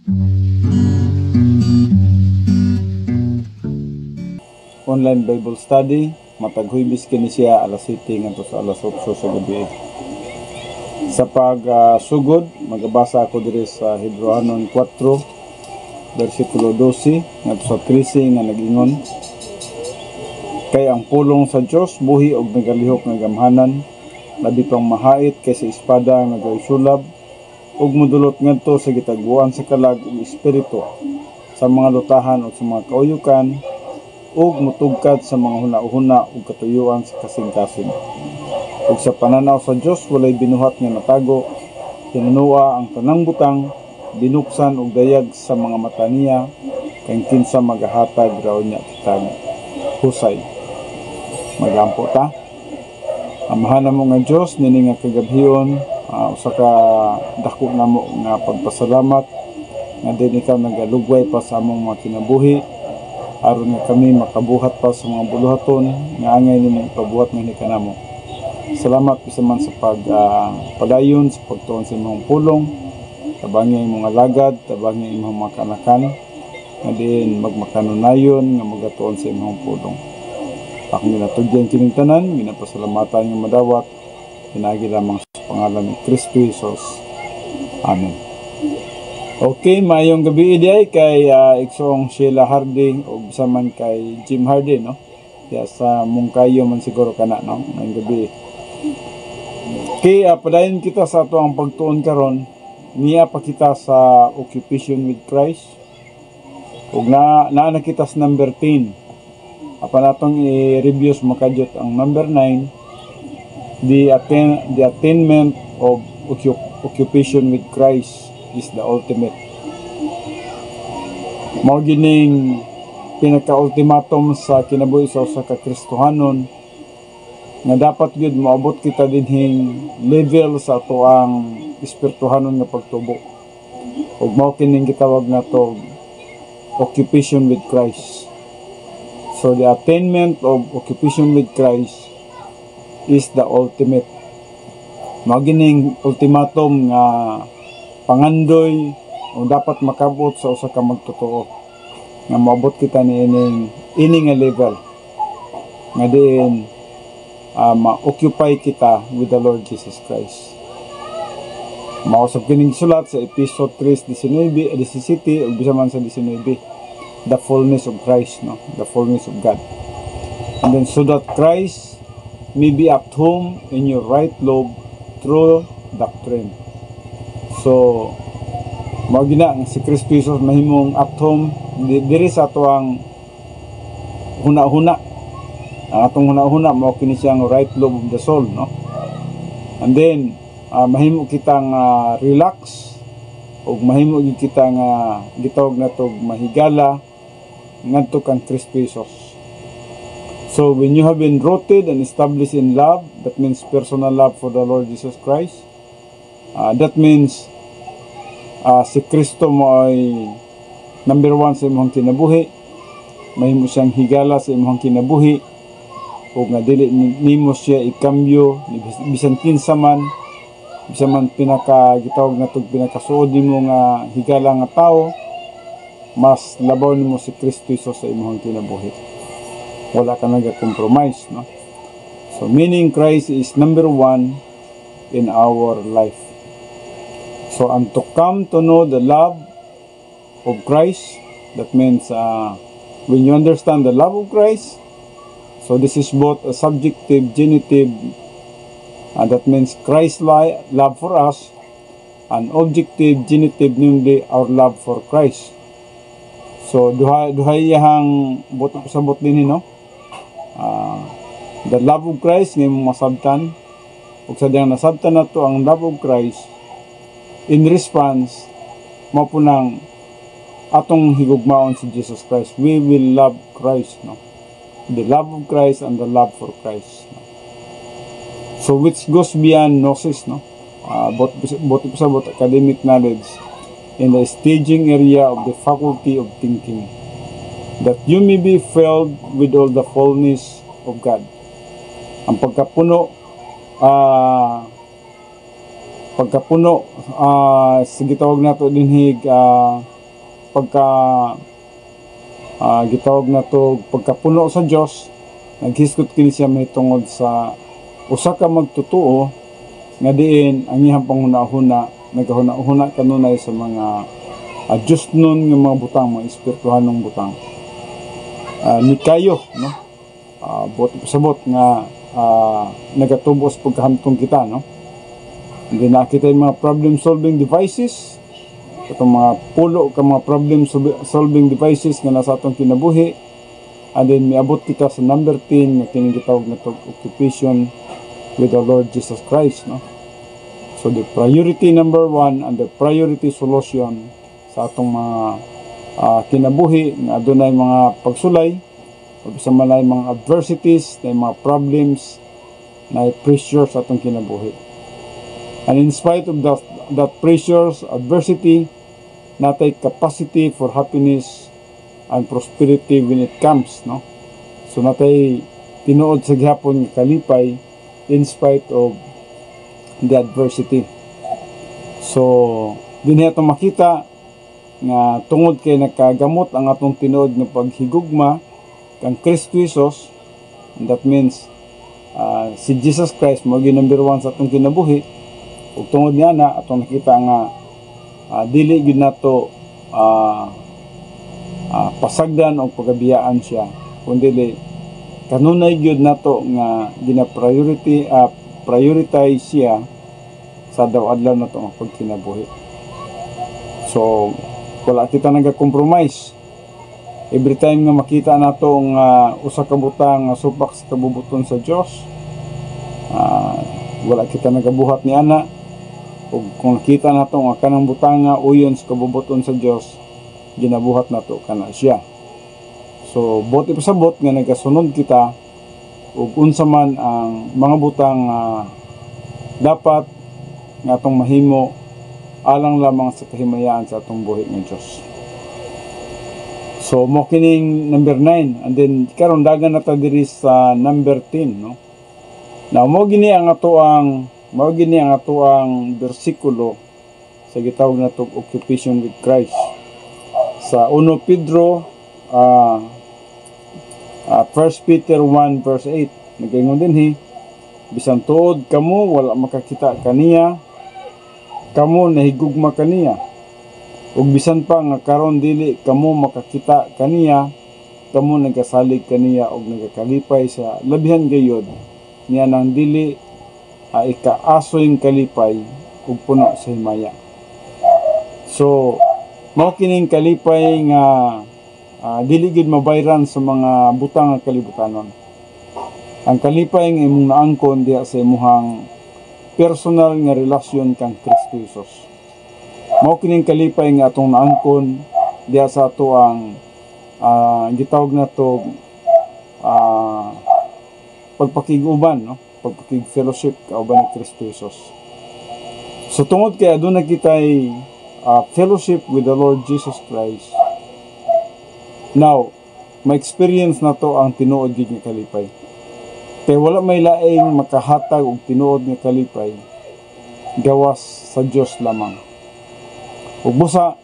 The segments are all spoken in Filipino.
Online Bible study, matag Huwebes kini siya alas 7 ngadto sa alas 8 sa gabi. Sa pagsugod, magabasa ako diri sa Hebreanon 4 versikulo 12 ngadto sa 13 nga nag-ingon, kay ang pulong sa Dios buhi og nagalihok nga gamhanan, labi pang mahait kaysa espada nga nagsulab, ug modulot ngadto sa gitaguan sa kalag ug espiritu, sa mga lutahan o sa mga kauyukan, ug mutugkad sa mga hunahuna ug katuyuan sa kasing-kasing. Ug sa pananaw sa Dios walay binuhat nga natago, hinunua ang tanang butang, binuksan ug dayag sa mga mata niya, kay kinsa magahatag raw niya kitang husay. Magampo ta. Amahan na mo nga Dios nini nga kagabhion, usa ka dako namo nga pagpasalamat nga din ikaw nagalugway pa sa among mga kinabuhi, aron nga kami makabuhat pa sa mga buluhaton nga angay nimo ipabuhat nga ni kanamo. Salamat bisaman sa padayon sa pagtuon sa imong pulong, tabangi imong alagad, tabangi imong mga kanakan, nga din magmakanunayon nga magatuon sa imong pulong. Akong ginatugyan kining tanan, ginapasalamatan nga madawat, pinagi lamang sa pangalan ni Kristo Jesus. Amen. Okay, mayong gabi iday kay Iksong Sheila Hardy o bisaman kay Jim Hardy, no? Kaya sa mungkayo man siguro kana, no? Mayong gabi. Okay, padayon kita sa ato ang pagtuon karon, niya pa kita sa Occupation with Christ. Ug na kita sa number 10. Apa natong i-review makadyot ang number 9, the attainment of occupation with Christ is the ultimate. Mao gining pinaka-ultimatum sa kinabuhi sa usa ka Kristohanon nga dapat gyud maabot kita dinhing level sa ato ang espirituhanon nga pagtubo. Ug mao kining gitawag nato occupation with Christ. So the attainment of occupation with Christ is the ultimate. Mao gining ultimatum nga pangandoy o dapat makabot sa usa ka magtotoo nga maabot kita ni ining nga level nga din ma-occupy kita with the Lord Jesus Christ. Mausap kining sulat sa episode 3:17 ug bisaman sa 19, the fullness of Christ, no? The fullness of God. And then so that Christ may be at home in your right lobe through doctrine. So mao gina si Kristo Jesus mahimong at home diri sa ato ang huna-huna. Ang atong huna-huna mao kini siyang right lobe of the soul, no? And then mahimo kitang relax ug mahimo gid kita nga gitawag nato mahigala ngadto kang Kristo Jesus. So when you have been rooted and established in love, that means personal love for the Lord Jesus Christ. That means si Kristo mo ay number 1 sa imong kinabuhi, mahimo siyang higala sa imong kinabuhi, ug nga dili nimo siya ikambyo bisan kinsa man, bisan man gitawag na tug pinakasuod nimo nga higala nga tao, mas labaw nimo si Kristo Jesus sa imong kinabuhi. Wala ka naga-compromise, no? So meaning Christ is number 1 in our life. So and to come to know the love of Christ, that means when you understand the love of Christ, so this is both a subjective, genitive, that means Christ's love for us, and objective, genitive, namely our love for Christ. So duhay yang sabot din, no? The love of Christ nga masabtan, ug sa diyang nasabtan nato ang love of Christ, in response mao po nang atong higugmaon si Jesus Christ. We will love Christ, no? The love of Christ and the love for Christ. So which goes beyond gnosis, no? Both academic knowledge in the staging area of the faculty of thinking, that you may be filled with all the fullness of God. Ang pagkapuno sige tawag nato dinhig pagka gitawag na to pagkapuno sa Dios, naghisgot kini siya mahitungod sa usa ka magtutuo nga diin ang iyang panghuna-huna nagahuna-huna kanunay sa mga Diyos nun nga mga butang, mga espirituhanong butang. Ni kayo, no? Sabot nga nagatubos pagkahamtong kita, no? Hindi nakita yung mga problem-solving devices, itong mga pulo ka mga problem-solving devices nga nasa atong kinabuhi, and then miabot kita sa number 10 nga kinigitawag na to occupation with the Lord Jesus Christ, no? So the priority number 1 and the priority solution sa atong mga kinabuhi nga adunay mga pagsulay o bisa man ay mga adversities, na mga problems, na pressures sa atong kinabuhi. And in spite of that pressures, adversity, natay capacity for happiness and prosperity when it comes, no? So natay tinuod sa gihapon nga kalipay in spite of the adversity. So dinhi atong makita nga tungod kay nakagamot ang atong tinuod nga paghigugma kang Kristo Jesus, that means si Jesus Christ mo gi number 1 sa atong kinabuhi, ug tungod niya na atong nakita nga dili gid nato pasagdan o pagabiyaan siya, kundi kanunay gyud nato nga prioritize siya sa daw-adlaw nato nga pagkinabuhi. So wala kita nagakompromise. Every time nga makita nato nga usa ka butang nga supak sa kabubuton sa Dios, wala kita nagabuhat ni ana. Ug kung nakita nato nga kanang butang nga uyon sa kabubuton sa Dios, ginabuhat nato kana siya. So buti pa sabot nga nagasunod kita ug unsa man ang mga butang dapat nga atong mahimo alang lamang sa kahimayaan sa atong buhi ng Dios. So mo kining number 9, and then karon dagan na ta diri sa number 10, no? Now mo gini ang atoang bersikulo sa gitawag na tong occupation with Christ. Sa 1 Pedro 1 Peter 1 verse 8 nagaingon dinhi, bisan tuod kamo wala makakita kaniya, kamo nahigugma kaniya, ug bisan pa nga karon dili kamo makakita kaniya, kamo nagasalig kaniya ug nagakalipay sa labihan gayod niya nang dili ikaasoy kalipay ug puno sa himaya. So mao kining kalipay nga dili gid mabayran sa mga butang nga kalibutanon. Ang kalipay nga imong naangkon diha sa imong personal nga relasyon kang Kristo Jesus. Mao kining kalipay nga atong naangkon diha sa ato ang gitawag na to pagpakiguban, no? Pagpakig fellowship kauban ni Kristo Jesus. So tungod kay aduna kitay fellowship with the Lord Jesus Christ, now ma-experience na to ang tinuod gid nga kalipay. Kaya wala may laing makahatag og tinuod nga kalipay gawas sa Dios lamang. Ug busa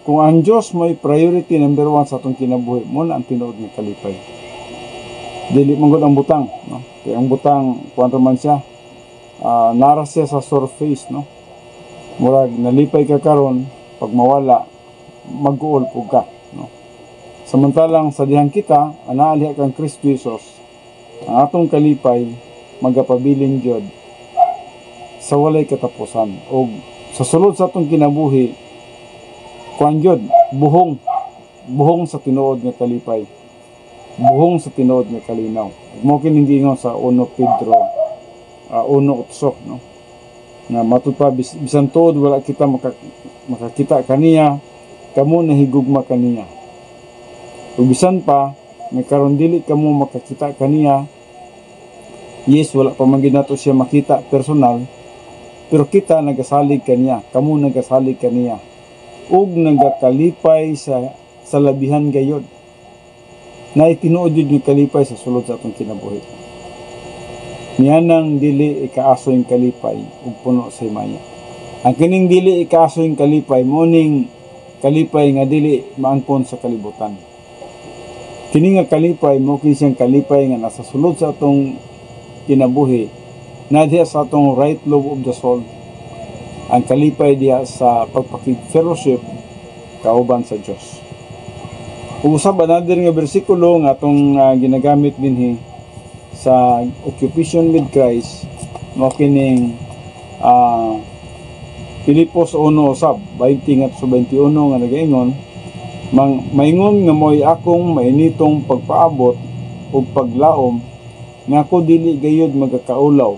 kung ang Dios may priority number 1 sa atong kinabuhi, mo na ang tinuod nga kalipay. Dili man gud ang butang, no? Kaya ang butang kuanto man siya nara siya sa surface, no? Murag nalipay ka karon, pag mawala mag-uol pug ka, no? Samantalang sa dihang kita anaa kang Kristo Jesus, ang atong kalipay magapabilin gyud sa walay katapusan, o sa sulod sa atong kinabuhi kuan gyud buhong sa tinuod nga kalipay, buhong sa tinuod nga kalinaw. Mo kining gingon sa 1 Pedro 1:8, no? Na matud pa bisan tuod wala kita makakita kaniya, kamo nahigugma kaniya. Ug bisan pa nga karon dili kamo makakita kaniya, yes, wala pa man gid nato siya makita personal, pero kita nagasalig kaniya, kamo nagasalig kaniya ug nagakalipay sa labihan gayod. Na itinuod jud yung kalipay sa sulod sa atong kinabuhi. Niyanang dili ikaaso yung kalipay ug puno sa himaya. Ang kining dili ikaaso yung kalipay mo ning kalipay nga dili maangkon sa kalibutan. Kini nga kalipay mo kini siyang kalipay nga nasa sulod sa atong kinabuhi, na diha sa atong right lobe of the soul. Ang kalipay diha sa pagpakig-fellowship kauban sa Dios. Usab another nga bersikulo nga atong ginagamit dinhi sa occupation with Christ, mo kining Pilipos 1 usab 20 ngadto sa 21 nga nagaingon, maingon nga mo'y akong mainitong pagpaabot o paglaom nga ako dili gayud magakaulaw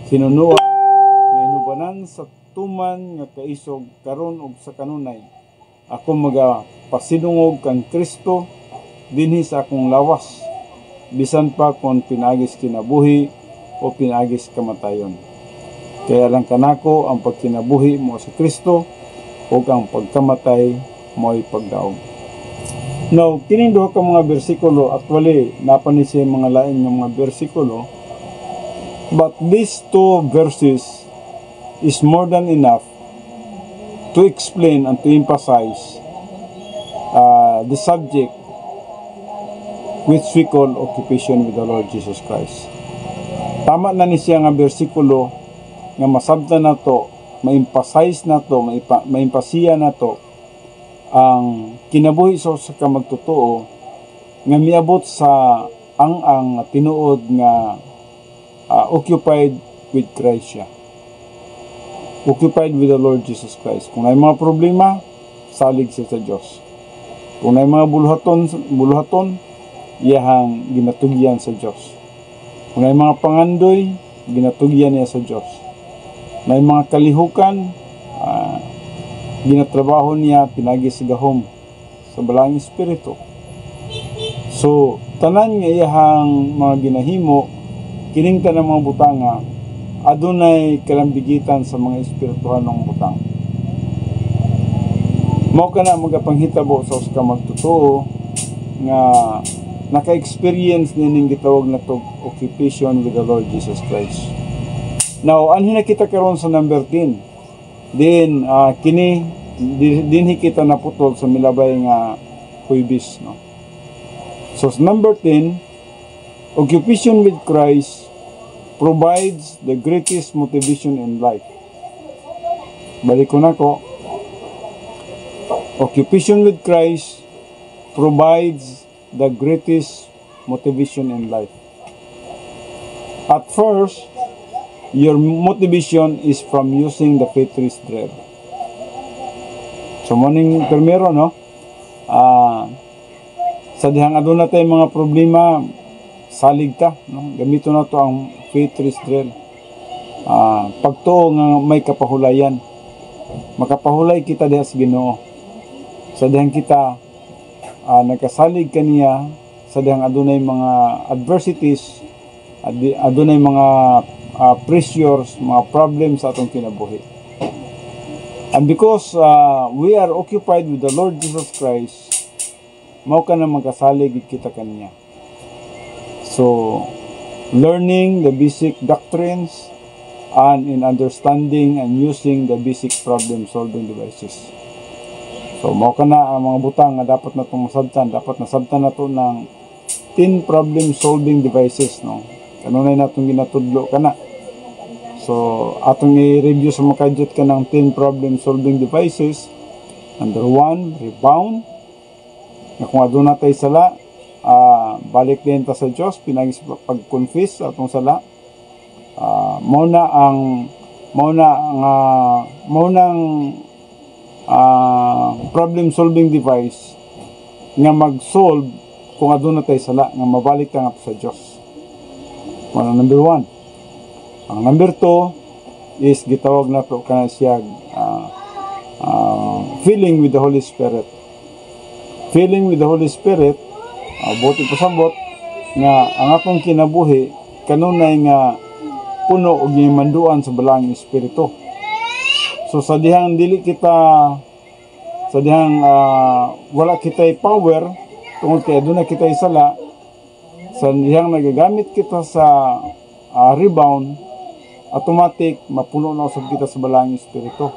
sinunuan nga inubanan sa tuman nga kaisog karon ug sa kanunay. Ako magapasidungog kang Kristo dinhi sa akong lawas, bisan pa kung pinagis kinabuhi o pinagis kamatayon. Kaya lang kanako ang pagkinabuhi mo sa Kristo o ang pagkamatay mo'y pagdaog. Now, kining duha ka mga bersikulo actually napani siya mga lain ng mga bersikulo, but these two verses is more than enough to explain and to emphasize the subject which we call occupation with the Lord Jesus Christ. Tama na ni siya nga bersikulo nga masabtan na to, ma-emphasize na to, ma-empasiya na to ang kinabuhi sa kamagtotoo nga miabot sa ang tinuod nga occupied with Christ siya. Occupied with the Lord Jesus Christ. Kung may mga problema, salig siya sa Diyos. Kung may mga buluhaton, iyahang ginatugyan sa Diyos. Kung may mga pangandoy, ginatugyan niya sa Diyos. May mga kalihukan, ginatrabaho niya, pinagisagahom sa balang espiritu. So, tanan nga iyahang mga ginahimo, kining tanang mga butanga, adunay kalambigitan sa mga espirituhanong butang. Mao ka na magapanghitabo sa usa ka magtotoo nga naka-experience nining gitawag na to occupation with the Lord Jesus Christ. Now, anhin na kita karon sa number 10. Then, dinhi kita naputol sa milabay nga huibis, no? So, number 10, occupation with Christ provides the greatest motivation in life. Balik ko na ko. Occupation with Christ provides the greatest motivation in life. At first, your motivation is from using the faith-raised dread. So, morning primero, no? Sa dihang aduna tayo mga problema, salig ta, no? Gamito na to ang faith-raised dread. Pagtuo nga may kapahulayan. Makapahulay kita diha sa Ginoo. Sa dihang kita nagkasalig kaniya, sa dihang adunay mga adversities, adunay mga pressures, mga problems sa atong kinabuhi. And because we are occupied with the Lord Jesus Christ, mao ka na magkasalig kita kaniya. So, learning the basic doctrines and in understanding and using the basic problem-solving devices. So, mao ka na ang mga butang nga dapat na itong masabtan. Dapat nasabtan na ito ng 10 problem-solving devices, no? Kanunay na itong ginatudlo ka na. So, atong i-review sa makadjot ka ng 10 problem-solving devices. Number 1, rebound. Na kung aduna tayo sala, balik din ta sa Diyos, pinagis pag-confess sa atong sala. Mauna ang problem-solving device nga mag-solve kung aduna tayo sala, nga mabalik ta nga sa Diyos. Number 1. Ang number 2 is gitawag na to kana siya filling with the Holy Spirit. Filling with the Holy Spirit, buti pasabot nga ang akong kinabuhi kanunay nga puno og gimanduan sa balang espiritu. So sa dihang dili kita sa dihang wala kitay power tungod kay aduna kitay sala, sa dihang nagagamit kita sa rebound, automatic mapuno na usab kita sa balang espiritu.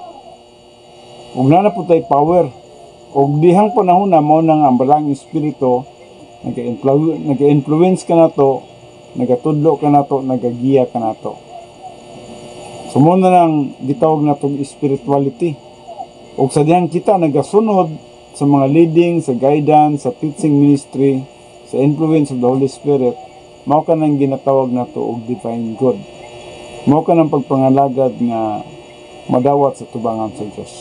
Ug na po tay power Og dihang panahon na mo nang ang balang espiritu nag-influence ka na to, nagatudlo ka na to, nagagiya ka na to. So mo na nang gitawag na tong spirituality. Og sa dihang kita nagasunod sa mga leading, sa guidance, sa teaching ministry, sa influence of the Holy Spirit, mao ka nang ginatawag na to og divine good. Mao ka nang pagpangalagad nga madawat sa tubangan sa Dios.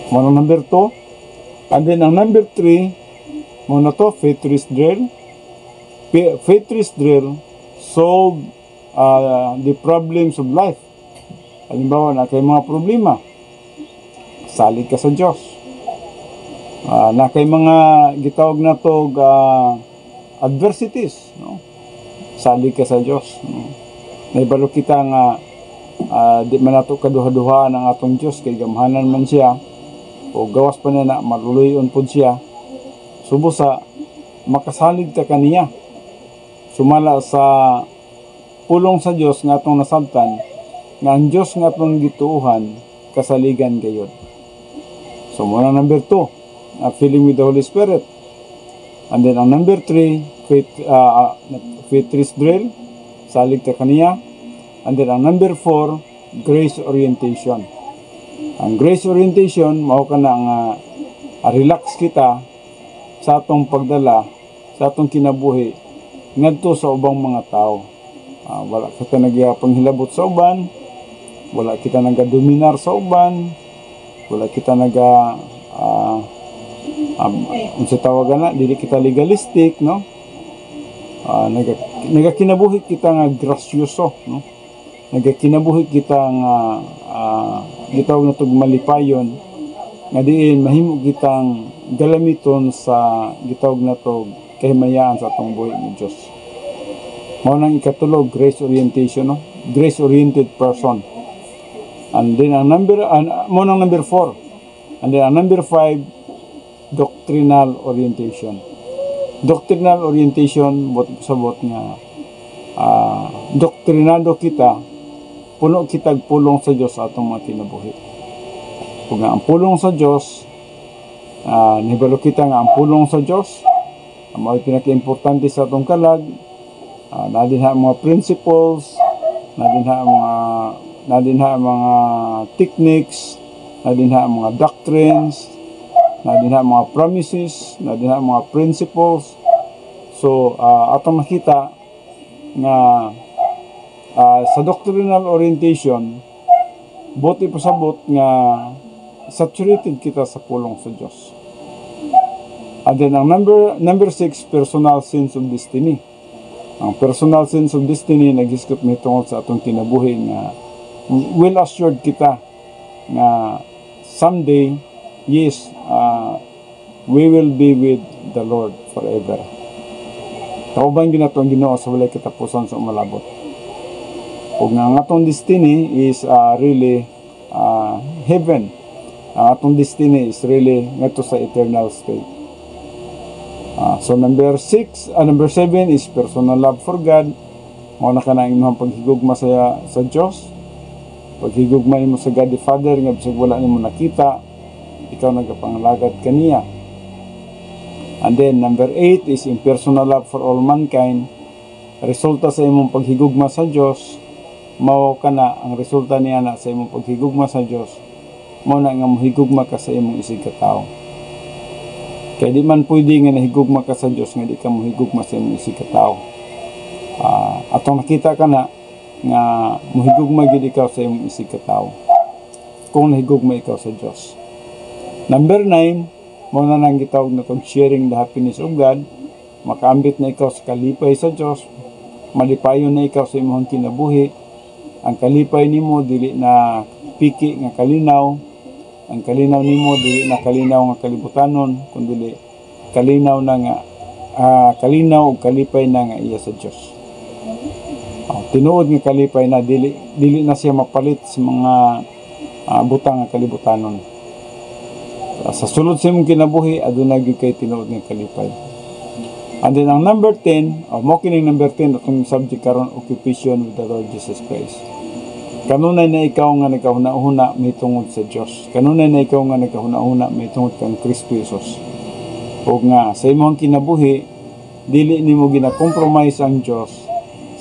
Mao ang number 2. And then ang number 3, mao na to faith rest drill. Faith rest drill solve the problems of life. Halimbawa na kay mga problema, salig ka sa Dios. Na kay mga gitawag na to adversities, no? Salig ka sa Dios, no? Naibalo kita nga di man nato kaduha-duha ng atong Dios kay gamhanan man siya o gawas pa na maluluyon pod siya. Subo sa makasalig ta kaniya. Sumala sa pulong sa Dios nga atong nasabtan nga ang Dios nga atong gituuhan kasaligan gayud. So muna number 2, filling with the Holy Spirit. And then ang number 3, faith rest drill, salig ta kaniya. And then ang number 4, grace orientation. Ang grace orientation, mao ka na nga relax kita sa atong pagdala, sa atong kinabuhi, ngadto sa ubang mga tao. Wala kita nagpanghilabot sa uban, wala kita nagadominar sa uban, wala kita unsa tawagan na, dili kita legalistic, no? Nagakinabuhi kita nga grasyoso, no? Nagakinabuhi kita nga gitawag na tog malipayon nga diin mahimo kitang galamiton sa gitawag na tog kahimayaan sa atong buhi ni Dios. Mao nang ikatulog, grace orientation, no? Grace oriented person. And then ang number mo nang number 4. And then ang number 5, doctrinal orientation. Doctrinal orientation sabot nga doktrinado kita, puno kitag pulong sa Dios sa atong mga kinabuhi. Kung nga ang pulong sa Dios, nibalo kita nga ang pulong sa Dios mao pinaka-importante sa atong kalag. Nadinha mga principles, nadinha mga techniques, nadinha mga doctrines, nadinha mga promises, nadinha mga principles. So atong makita nga sa doctrinal orientation, buti pasabot nga saturated kita sa pulong sa Dios. And then ang number 6, personal sense of destiny. Ang personal sense of destiny naghisgot mi tungod sa atong kinabuhi nga well assured kita nga someday, yes, we will be with the Lord forever. Kauban gina atong Ginoo sa walay katapusan sa umalabot. Ug nga ang atong destiny is really heaven. Ang atong destiny is really ngadto sa eternal state. So number 7 is personal love for God. Mao na kanang imong paghigugma sa Dios. Paghigugma nimo sa God the Father nga bisag wala nimo nakita, ikaw nagapangalagad kaniya. And then number 8 is impersonal love for all mankind. Resulta sa imong paghigugma sa Dios, mao kana ang resulta niya na sa imong paghigugma sa Dios, mao na nga mohigugma ka sa imong isig ka tawo. Kaya di man pwede nga nahigugma ka sa Dios nga di ka mohigugma sa imong isig ka tawo. Atong nakita ka na nga mohigugma gid ikaw sa imong isig ka tawo kung nahigugma ikaw sa Dios. Number 9, mao na nang gitawag na tong sharing the happiness of God. Makaambit na ikaw sa kalipay sa Dios, malipayon na ikaw sa imong kinabuhi. Ang kalipay nimo dili na piki nga kalinaw, ang kalinaw nimo dili na kalinaw nga kalibutanon, kundi kalinaw na nga kalinaw ug kalipay na nga iya sa Dios. Tinuod nga kalipay na dili na siya mapalit sa mga butang nga kalibutanon. Sa sulod sa imong kinabuhi aduna gyud kay tinuod nga kalipay. And then ang number 10, mo kining number 10 atong subject karon, occupation with the Lord Jesus Christ. Kanunay na ikaw nga nagkahuna-huna may tungod sa Dios. Kanunay na ikaw nga nagkahuna-huna may tungod kang Kristo Jesus. O nga sa imong kinabuhi dili nimo gina-compromise ang Dios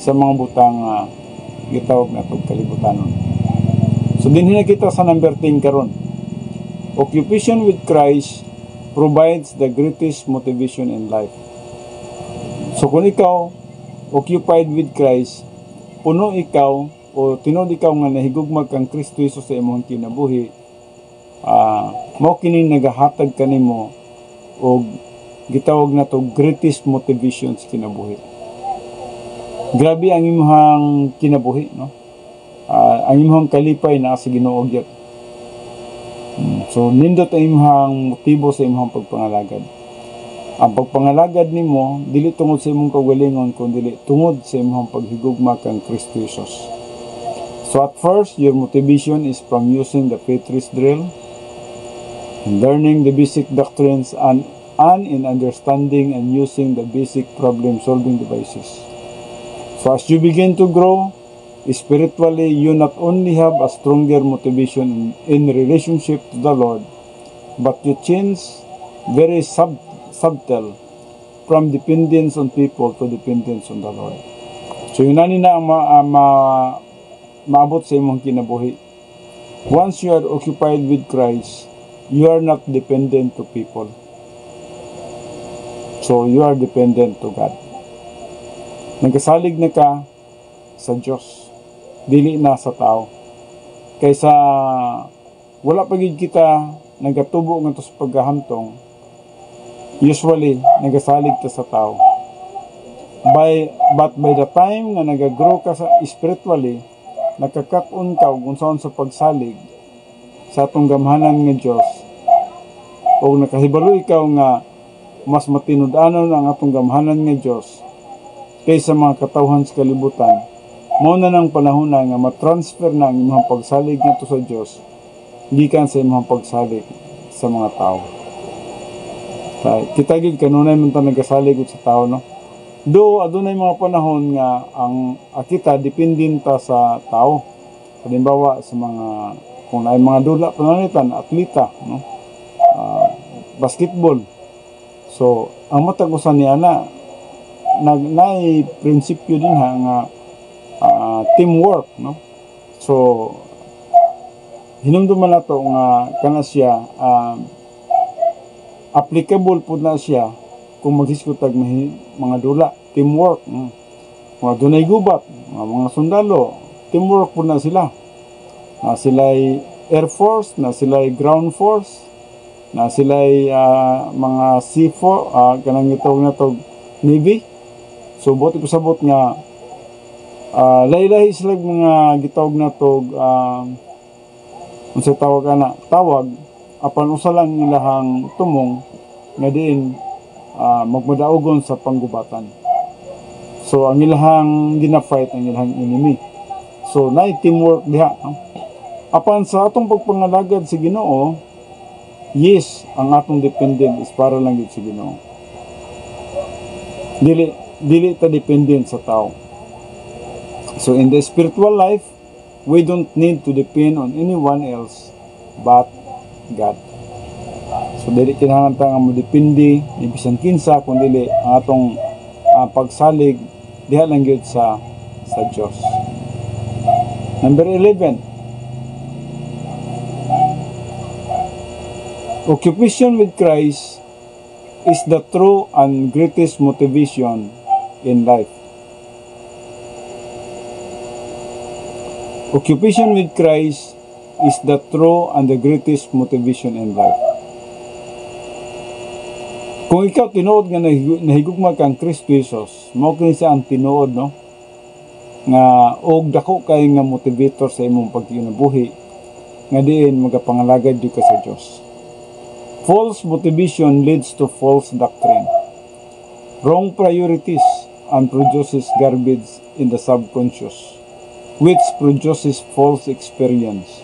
sa mga butang gitawag na tog kalibutanon. So dinhi na kita sa number 10 karon. Occupation with Christ provides the greatest motivation in life. So kung ikaw occupied with Christ, puno ikaw o tinod ikaw nga nahigugmag kang Kristo Jesus sa imong kinabuhi, mao kining nagahatag kanimo og gitawag na to greatest motivation sa kinabuhi. Grabe ang imong kinabuhi, no? Ang imong kalipay naa sa Ginoo gyud. So nindot ang imong motibo sa imong pagpangalagad. Ang pagpangalagad nimo dili tungod sa imong kaugalingon kundi tungod sa imong paghigugma kang Kristo Jesus. So at first, your motivation is from using the Petrus drill, and learning the basic doctrines, and in understanding and using the basic problem-solving devices. So as you begin to grow spiritually, you not only have a stronger motivation in relationship to the Lord, but you change very subtle from dependence on people to dependence on the Lord. So yun na ang maabot sa imong kinabuhi. Once you are occupied with Christ, you are not dependent to people. So you are dependent to God. Nagkasalig na ka sa Diyos, dili na sa tao. Kaysa wala pagid kita nagatubo nga to sa paghahantong, usually nagasalig ta sa tao. But by the time nga nagagrow ka sa spiritually, nakakakun ka kung saan sa pagsalig sa atong gamhanan nga Diyos, o nakahibalo ikaw nga mas matinud-anon ang atong gamhanan nga Diyos kaysa mga katawhan sa kalibutan, mao na nang panahon na nga matransfer na ang imong pagsalig ngadto sa Diyos gikan sa imong pagsalig sa mga tao. Kita gid kanunay man ta nagasalig sa tao, no? Do adunay mga panahon nga ang kita dependenta sa tao. Halimbawa sa mga kung ay mga dula pananitan, atleta, no? Basketball. So ang matagusan niya na nagnay prinsipyo din nga teamwork, no? So hinumduman nato nga kana siya applicable pud na siya kung maghiskutag mga dula, teamwork. Mga dunay gubat, mga sundalo, teamwork po na sila. Na sila'y Air Force, na sila'y Ground Force, na sila'y mga C4, kanang itong natog Navy. So, buti ko sabot nga, lahi-lahi sila mga gitawag natog, sa tawag, apan usa lang ilahang tumong, nga din, magmadaogon sa panggubatan. So ang ilahang gina-fight ang ilahang enemy. So naay teamwork diha, no? Apan sa atong pagpangalagad sa Ginoo, yes, ang atong dependent is para lang gid sa Ginoo. Dili ta dependent sa tao. So in the spiritual life, we don't need to depend on anyone else but God. So dili kinahanglan ta nga modepende ni bisan kinsa kun dili ang atong pagsalig diha lang gyud sa Dios. Number 11. Occupation with Christ is the true and greatest motivation in life. Occupation with Christ is the true and the greatest motivation in life. Kung ikaw tinuod nga nahigugma kang Kristo Jesus, mao kini siya ang tinuod, no? Nga og dako kay nga motivator sa imong pagkinabuhi nga diin magapangalagad jud ka sa Dios. False motivation leads to false doctrine. Wrong priorities and produces garbage in the subconscious, which produces false experience.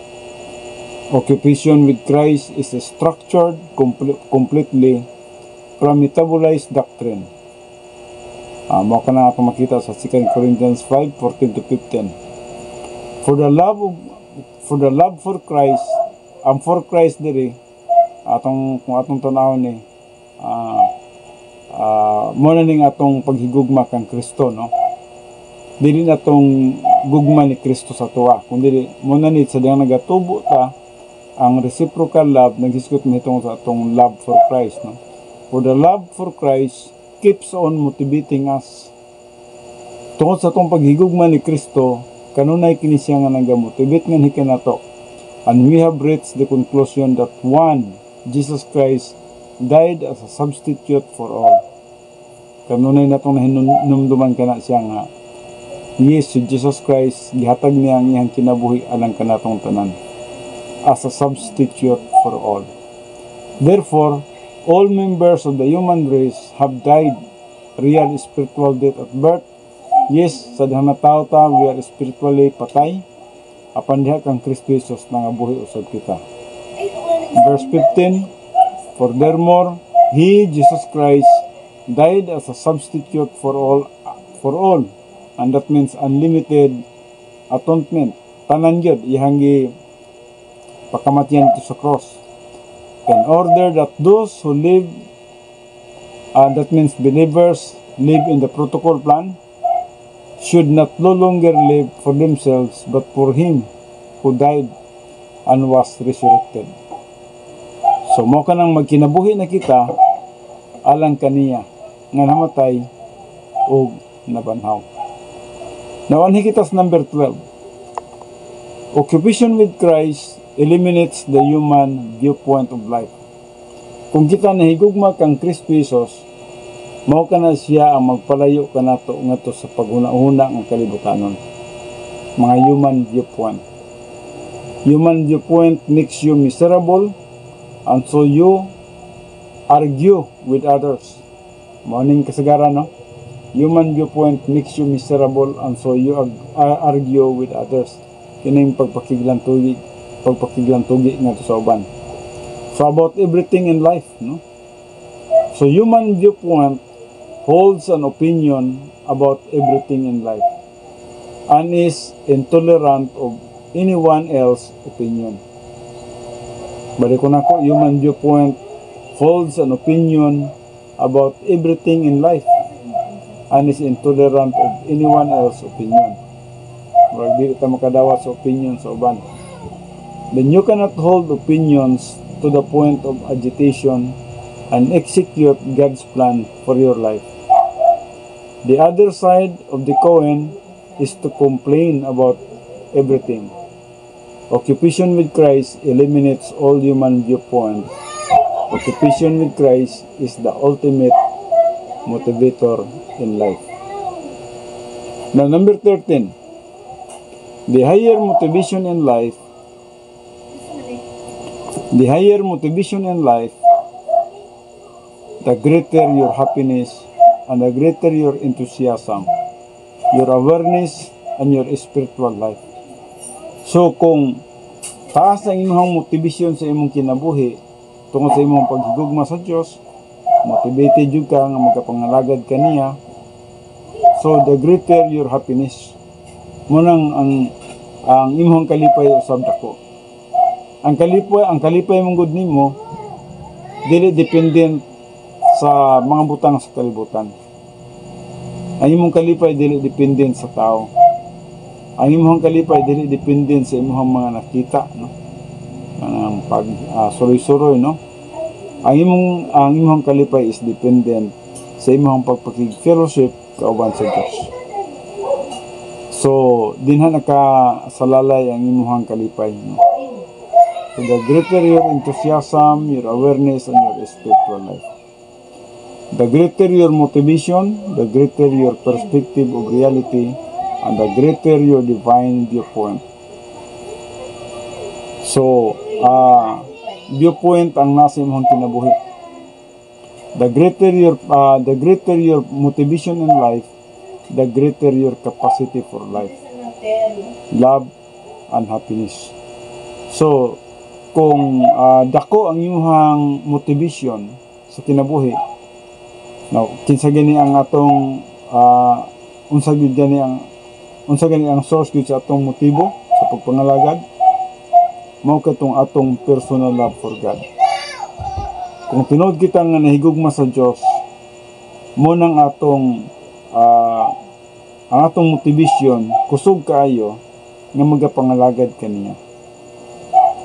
Occupation with Christ is a structured completely from metabolized doctrine. Mao ka na ako makita sa 2 Corinthians 5:14-15. For the love for Christ, ang for Christ diri kung atong tanawon ni mo na ning atong paghigugma kang Kristo, no? Dili na tong gugma ni Kristo sa tuwa, kundi mo na ni sa diyang nagatubo ta ang reciprocal love naghisgot nitong sa atong love for Christ, no? For the love for Christ keeps on motivating us. Tungod sa atong paghigugma ni Kristo, kanunay kini siya nga nagamotivate nga hikanato. And we have reached the conclusion that one, Jesus Christ died as a substitute for all. Kanunay na itong nahinumduman ka na siya nga, yes, si Jesus Christ, gihatag niya ang iyang kinabuhi alang kanatong tanan as a substitute for all. Therefore, all members of the human race have died real spiritual death at birth. Yes, sa dihang natao ta, we are spiritually patay. Apan diha kang Kristo Jesus nangabuhi usab kita. Verse 15, furthermore, He, Jesus Christ, died as a substitute for all, and that means unlimited atonement. Tanan gyud iyang pakamatyan ito sa cross. In order that those who live, that means believers, live in the protocol plan, should not no longer live for themselves, but for Him who died and was resurrected. So, mo ka nang magkinabuhi na kita, alang kaniya, nga namatay, o nabanhaw. Now, anhikitas number 12. Occupation with Christ eliminates the human viewpoint of life. Kung kita nahigugma kang Kristo Jesus, mao ka na siya ang magpalayo ka nato ngadto sa paghuna-huna ng kalibutanon. Mga human viewpoint. Human viewpoint makes you miserable, and so you argue with others. Maning kasagaran, no? Human viewpoint makes you miserable, and so you argue with others. Kining pagpakiglan tugi ngadto sa uban. So about everything in life, no? So human viewpoint holds an opinion about everything in life and is intolerant of anyone else's opinion. Balik ko na ko, human viewpoint holds an opinion about everything in life and is intolerant of anyone else's opinion. Murag di kita makadawat sa opinion sa uban. Then you cannot hold opinions to the point of agitation and execute God's plan for your life. The other side of the coin is to complain about everything. Occupation with Christ eliminates all human viewpoint. Occupation with Christ is the ultimate motivator in life. Now, number 13. The higher motivation in life, the greater your happiness and the greater your enthusiasm, your awareness, and your spiritual life. So, kung taas ang imong motivation sa imong kinabuhi tungkol sa imong paghigugma sa Dios, motivated jud ka nga magkapangalagad kaniya, so the greater your happiness. Munang ang imong kalipay usab dako. Ang kalipay mong gud nimo dili dependent sa mga butang sa kalibutan. Ang imong kalipay dili dependent sa tao. Ang imong kalipay dili dependent sa imong mga nakita, no? Ang suroy-suroy, no? Ang imong kalipay is dependent sa imong pagpakig-fellowship kauban sa Dios. So, dinha nakasalalay ang imong kalipay, no? So, the greater your enthusiasm, your awareness, and your spiritual life. The greater your motivation, the greater your perspective of reality, and the greater your divine viewpoint. So, viewpoint ang nasa imong kinabuhi. The greater your motivation in life, the greater your capacity for life, love, and happiness. So, kung dako ang imong motivation sa kinabuhi, now, kinsa gani ang atong unsa gani ang source gyud sa atong motibo sa pagpangalagad, mao katong atong personal love for God. Kung tinuod kita nga nahigugma sa Dios, mo nang atong ang atong motivation kusog kaayo nga magapangalagad kaniya.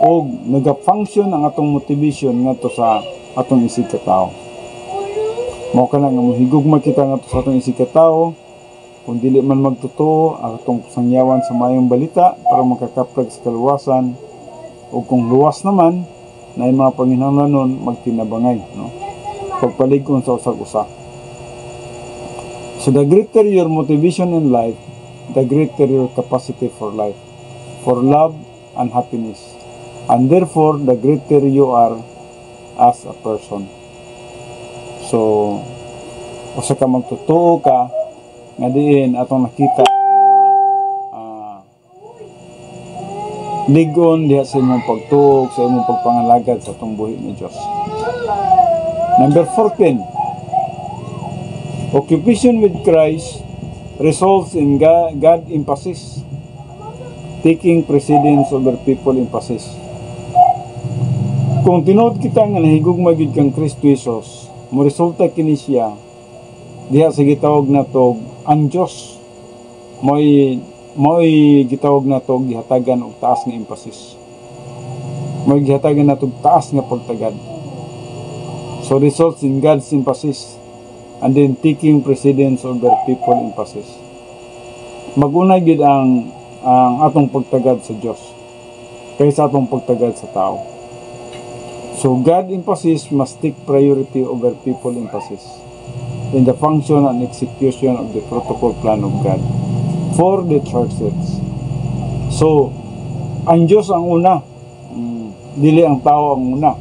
O naga-function ang atong motivation ngadto sa atong isig ka tawo. Mao kana nga mohigugma kita ngadto sa atong isig ka tawo, kung dili man magtotoo ang atong sangyawan sa mayong balita para makakaplag sa kaluwasan, o kung luwas naman na yung mga panginahanglanon magtinabangay, no? Pagpalig-on sa usag-usa. So the greater your motivation in life, the greater your capacity for life, for love and happiness, and therefore the greater you are as a person. So usa ka magtotoo ka nga diin atong nakita ligon diha sa imong pagtuog, sa imong pagpangalagad sa atong buhi ni Dios. Number 14, occupation with Christ results in God emphasis, taking precedence over people emphasis. Kung tinuod kita nga nahigugma gid kang Kristo Jesus, mo resulta kini siya diha sa gitawag nato ang Dios mo'y gitawag na to gihatagan og taas nga emphasis. Mo'y gihatagan na to taas nga pagtagad. So results in God's emphasis and then taking precedence over people emphasis. Maguna gid ang atong pagtagad sa Dios kaysa atong pagtagad sa tao. So God emphasis must take priority over people emphasis in the function and execution of the protocol plan of God for the churches. So, ang Diyos ang una, dili ang tao ang una.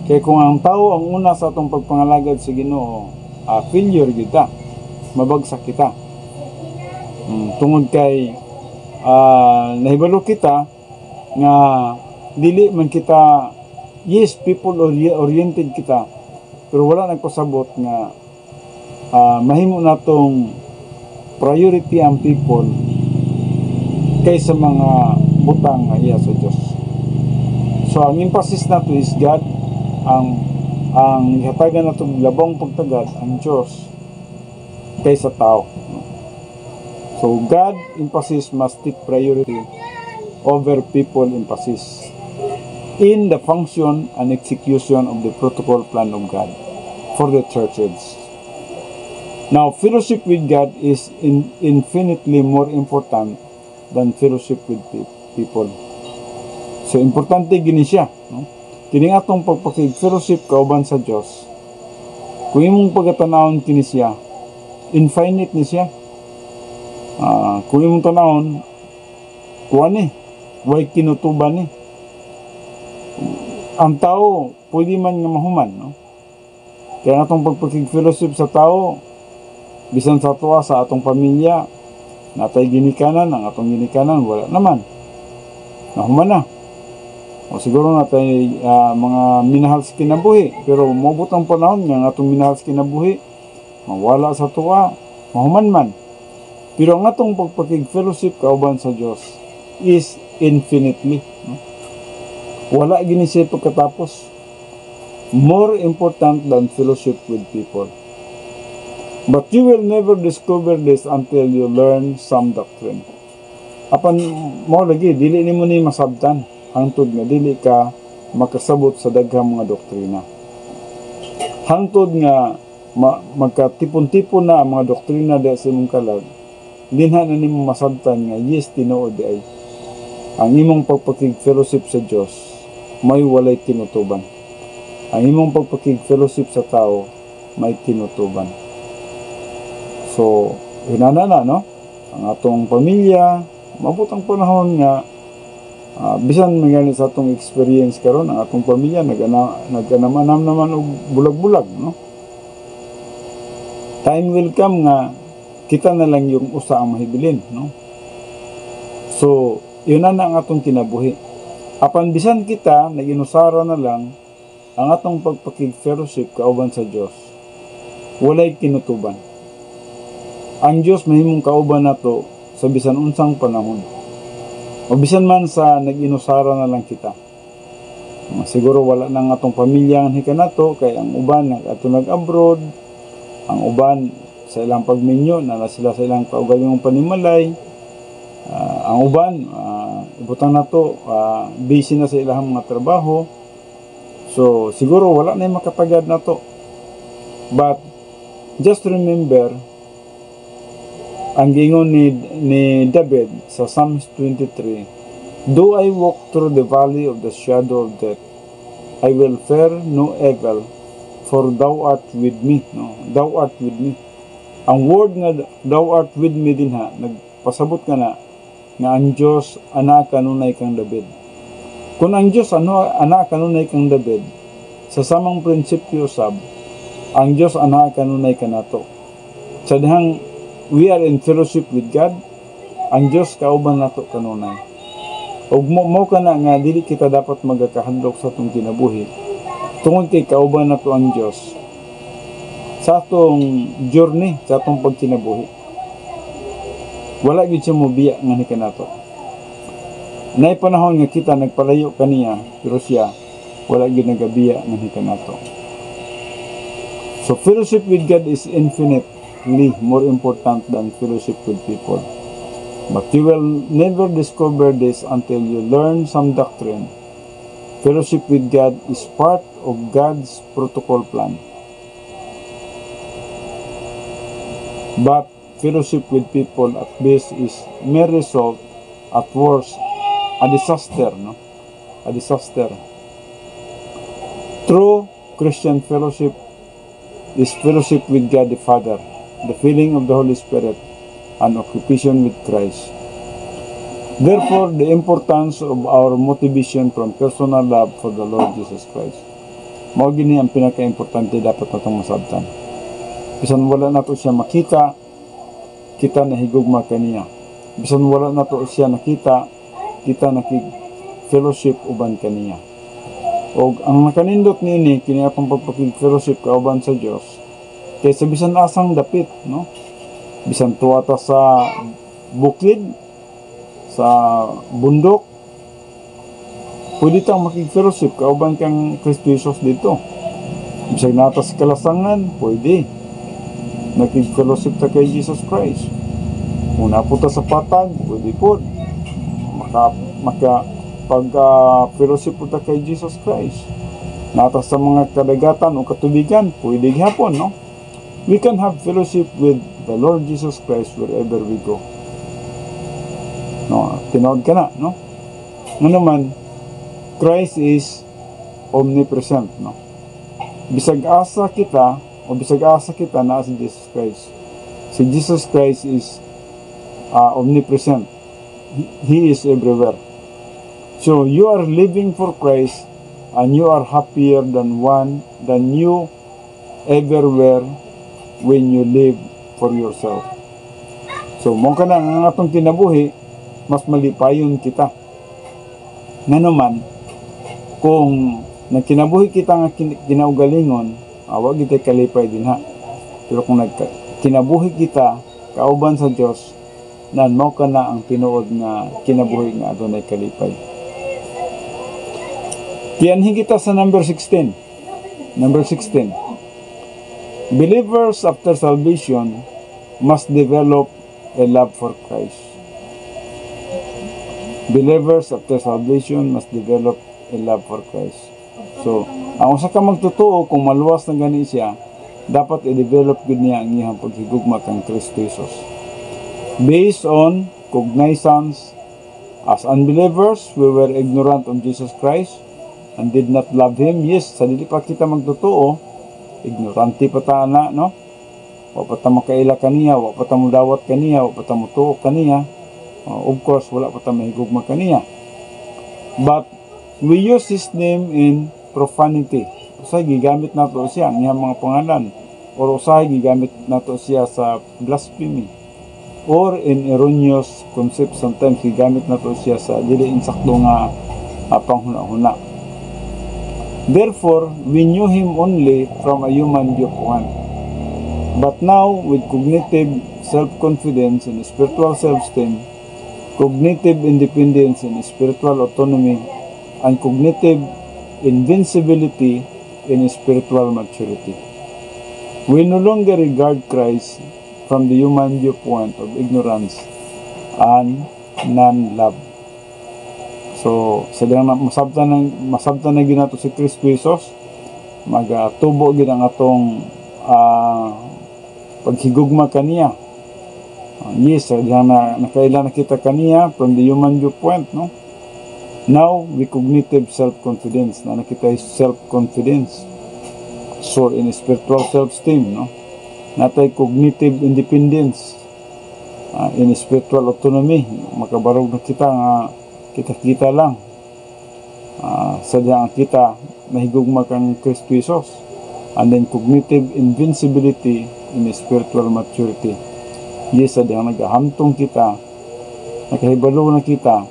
Kaya kung ang tao ang una sa atong pagpangalagad sa Ginoo, failure kita, mabagsak kita. Tungod kay nahibalo kita nga dili man kita, yes, people oriented kita, pero wala nagpasabot nga mahimo natong priority ang people kaysa mga butang nga iya sa Diyos. So ang emphasis nato is God, ang ihatagan nato labang pagtagad ang Diyos kaysa tao. So God emphasis must take priority over people emphasis in the function and execution of the protocol plan of God for the churches. Now, fellowship with God is infinitely more important than fellowship with people. So, importante gini siya. No? Kining atong pagpakig-fellowship kauban sa Diyos, kung imong pagkatanawon kini siya, infinite ni siya. Kung imong tanawon, kuha ni, way kinutuban ni. Ang tao, pwede man nga mahuman. No? Kaya atong pagpakig-fellowship sa tao, bisan sa tuwa sa atong pamilya, natay ginikanan, ang atong ginikanan, wala naman. Nahuman na. O siguro natay mga minahal sa kinabuhi, pero mabot ang panahon nga atong minahal sa kinabuhi, mawala sa tuwa, mahuman man. Pero ang atong pagpakig-fellowship kauban sa Diyos is infinitely. No? Wala gini siya pagkatapos. More important than fellowship with people. But you will never discover this until you learn some doctrine. Apan mo lagi, dili nimo ni masabtan hangtod nga dili ka makasabot sa daghang mga doktrina. Hangtod nga magkatipon-tipon na ang mga doktrina diha sa imong kalag, dinha na nimo masabtan nga yes tinuod di ay ang imong pagpakig-fellowship sa Dios may walay tinutuban. Ang imong pagpakig-fellowship sa tao may tinutuban. So, hinana no? Ang atong pamilya, mabutang panahon nga, bisan mangyari sa atong experience karon ang atong pamilya, naganamanam naman og bulag-bulag, no? Time will come nga, kita na lang yung usa ang mahibilin, no? So, yun na ang atong kinabuhi. Apan bisan kita, naginusara na lang, ang atong pagpakig-fellowship kauban sa Diyos, walay kinutuban. Ang Diyos mahimong kauban nato sa bisan unsang panahon. O bisan man sa nag-inusara na lang kita. Siguro wala nang atong pamilya ang hikanato, kay ang uban ato nag-abroad, ang uban sa ilang pagminyo na sila sa ilang kaugalingong panimalay, ang uban ibutang nato busy na sa ilang mga trabaho. So siguro wala na yung makatagad na to. But just remember ang gingon ni David sa Psalms 23, "Though I walk through the valley of the shadow of death, I will fear no evil, for thou art with me." No? Thou art with me. Ang word nga thou art with me din ha, nagpasabot ka na nga ang Diyos anak kanunay kang David. Kung ang Diyos anak kanunay kang David, sa samang prinsipyo sab, ang Diyos anak kanunay kanato. Sa dihang we are in fellowship with God, ang Diyos kauban nato kanunay. Og mo ka na nga dili kita dapat magakahandog sa atong kinabuhi. Tungod kay kauban nato ang Diyos sa atong journey, sa atong pagkinabuhi. Wala gyud siya mobiya nga ni kanato. Nay panahon nga kita nagpalayo kaniya, pero siya wala gyud nagabiya nga ni kanato. So fellowship with God is infinitely more important than fellowship with people. But you will never discover this until you learn some doctrine. Fellowship with God is part of God's protocol plan. But fellowship with people at best is may result, at worst, a disaster. No? A disaster. True Christian fellowship is fellowship with God the Father, the filling of the Holy Spirit, and occupation with Christ. Therefore, the importance of our motivation from personal love for the Lord Jesus Christ. Mao gini ang pinaka-importante dapat natong masabtan. Bisan wala nato siya makita, kita nahigugma kaniya. Bisan wala nato siya nakita, kita nakig-fellowship uban kaniya. O ang nakanindot nini, kini akong pagpakig-fellowship kauban sa Dios. Kaysa bisan asang dapit, no? Bisan tuwata sa bukid, sa bundok, pwede tang makig-fellowship kauban kang Kristo Jesus dito. Bisag nata sa kalasangan, pwede nakig-fellowship ta kay Jesus Christ. Kung napunta sa patag, pwede po pag-fellowship po ta kay Jesus Christ. Nata sa mga kadagatan o katubigan, pwede gihapon, no? We can have fellowship with the Lord Jesus Christ wherever we go. No, tinawag ka na, no? Nga naman, Christ is omnipresent, no? Bisag asa kita na si Jesus Christ. Si Jesus Christ is omnipresent. He is everywhere. So you are living for Christ, and you are happier than you ever were when you live for yourself. So mo ka na ang atong kinabuhi, mas malipayon kita. Nga naman, kung nagkinabuhi kita nga kinaugalingon, wag kita kalipay din ha. Pero kung kinabuhi kita kauban sa Dios, nan mo ka na ang tinuod nga kinabuhi nga adunay kalipay. Tiyanhin kita sa number 16. Number 16. Believers after salvation must develop a love for Christ. Believers after salvation must develop a love for Christ. So, ang usa ka magtotoo kung maluwas na gani siya, dapat i-develop gud niya ang iyang paghigugma kang Kristo Jesus. Based on cognizance, as unbelievers, we were ignorant of Jesus Christ and did not love Him. Yes, sa dili pa kita magtotoo, ignorante pa ta na, no? Wa pa ta makaila kaniya, wa pa ta mo dawat kaniya, wa pa ta mo tuok kaniya. Of course, wala pa ta mahigugma kaniya. But we use His name in profanity. Usay gigamit nato siya ang iyang mga pangalan, or usay gigamit nato siya sa blasphemy, or in erroneous concept. Sometimes gigamit nato siya sa dili insakto nga panghuna-huna. Therefore, we knew Him only from a human viewpoint. But now, with cognitive self-confidence and spiritual self-esteem, cognitive independence and spiritual autonomy, and cognitive invincibility in spiritual maturity. We no longer regard Christ from the human viewpoint of ignorance and non-love. So, sadang masabtan na ginato si Kristo Jesus, magtubo gid ang atong paghigugma kaniya. Yes, na nakailan na kita kaniya from the human viewpoint, no? Now, we cognitive self-confidence, na nakita is self-confidence. So, in spiritual self-esteem, no? Natay cognitive independence, in spiritual autonomy, makabarog na kita nga kita lang. Sadyang kita mahigugma kang Kristo Jesus. And then cognitive invincibility in spiritual maturity. Yes, sadyang nagahamtong kita, nakahibalo na kita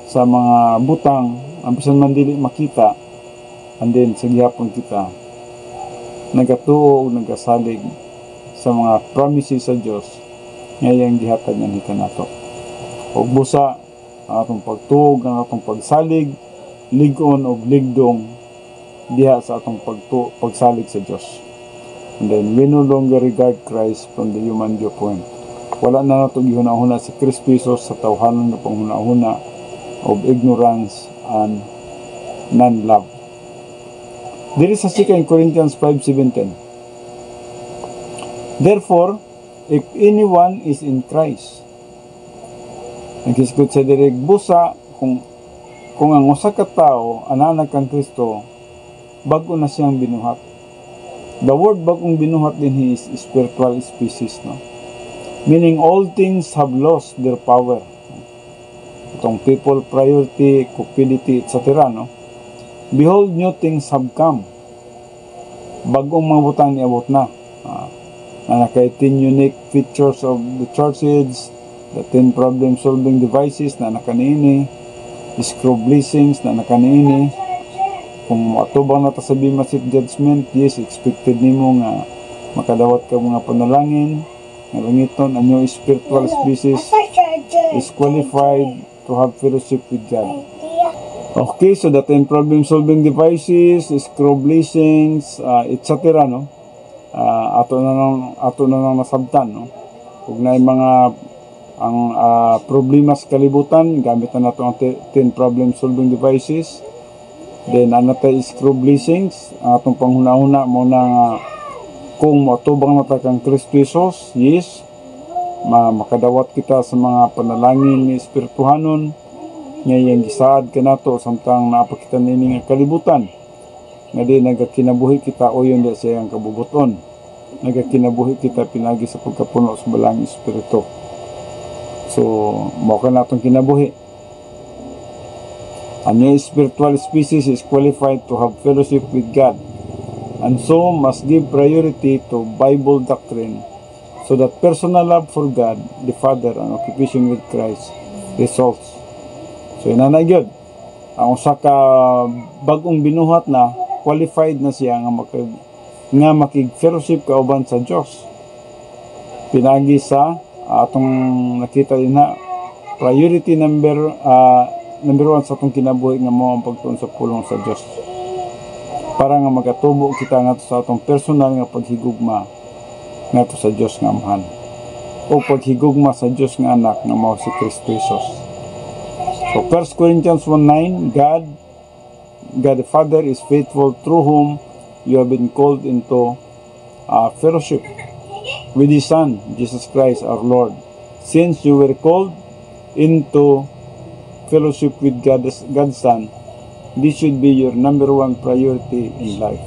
sa mga butang, ang bisan man dili makita, and then sa gihapon kita nagatuo o nagasalig sa mga promises sa Diyos ngayang gihatag ng hikanato. O busa ang atong pagtuog, ang atong pagsalig, ligon o ligdong diha sa atong pagsalig sa Diyos. And then we no longer regard Christ from the human viewpoint. Wala na nato gihuna-huna si Kristo Jesus sa tawhanon na panghuna-huna of ignorance and non-love. Diri sa 2 Corinthians 5:17. Therefore, if anyone is in Christ, nagkisgot sa direk busa, kung ang usa ka tawo ananag kang Kristo, bago na siyang binuhat. The word bagong binuhat din is spiritual species, no? Meaning all things have lost their power. Itong people, priority, cupidity, etc., no? Behold, new things have come. Bagong mga butang niabot na. Na naka 10 unique features of the churches, the 10 problem-solving devices na nakaniini, screw blessings na nakaniini. Kung matubang na ta sa bimasit judgment, yes, expected nimo nga makadawat ka mga panalangin, nga langiton, ang yung spiritual species is qualified to have fellowship with God. Okay, so the 10 problem-solving devices, screw blessings, etc., no? Ato na nang nasabtan, no? Kung na mga ang problema sa kalibutan, gamit na nato ang 10 problem-solving devices. Then, tayo screw blessings, ang atong panghuna-huna mo na kung matubang na kang Kristo Jesus, yes, makadawat kita sa mga panalangin ni espirituhanon, ngayang gisaad ka nato, samtang napakita nini nga kalibutan, nga di nagakinabuhi kita o yun di siya ang kabubuton, nagakinabuhi kita pinagi sa pagkapuno sa balang espiritu. So, mao ka natong kinabuhi. A new spiritual species is qualified to have fellowship with God, and so must give priority to Bible doctrine, so that personal love for God, the Father, and occupation with Christ results. So, inanagyod, ang usa ka bagong binuhat na, qualified na siya nga makig-fellowship kauban sa Diyos. Pinagi sa atong nakita din na priority number 1 sa atong kinabuhi nga mo ang pagtuon sa pulong sa Diyos, para nga magatubo kita nga sa atong personal nga paghigugma nga sa Diyos nga Amahan, o paghigugma sa Diyos nga anak nga mao si Kristo Jesus. So 1 Corinthians 1:9, God the Father is faithful, through whom you have been called into fellowship with His Son, Jesus Christ our Lord. Since you were called into fellowship with God's Son, this should be your number 1 priority in life.